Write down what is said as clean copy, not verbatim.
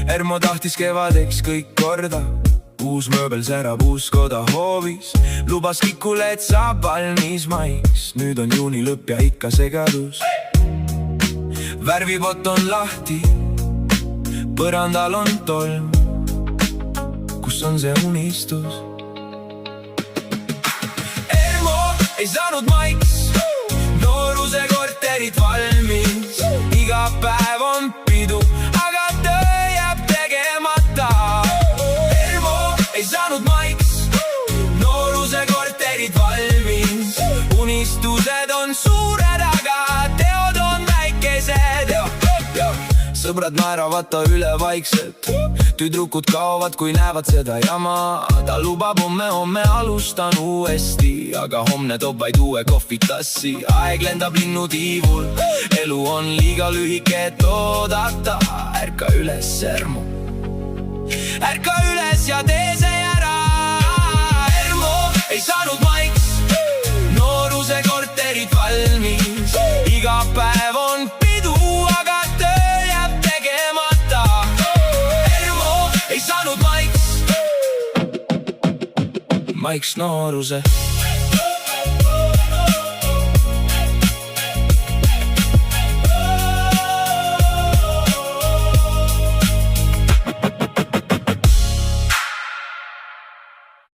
Ermo tahtis kevadeks kõik korda, uus mööbel särab, uus koda hoovis. Lubas Kikule, et saab valmis maiks. Nüüd on juuni lõpp ja ikka segadus. Värvipott on lahti, põrandal on tolm. Kus on see unistus? Ermo ei saanud maiks, nooruse korterid valmis. Iga päev on pidu, aga töö jääb tegemata. Ermo ei saanud maiks, nooruse korterid valmis. Unistused on suured, aga teod on väikesed. Sõbrad naeravad ta üle vaikselt, tüdrukud kaovad, kui näevad seda jama. Ta lubab homme alustan uuesti, aga homne toob vaid uue kohvitassi. Aeg lendab linnutiivul, elu on liiga lühike, et oodata. Ärka üles, Ermo, ärka üles ja tee see ära. Ermo ei saanud maiks, nooruse korterid valmis. Iga päev on pidu, aga töö jääb tegemata. Ermo ei saanud maiks nooruse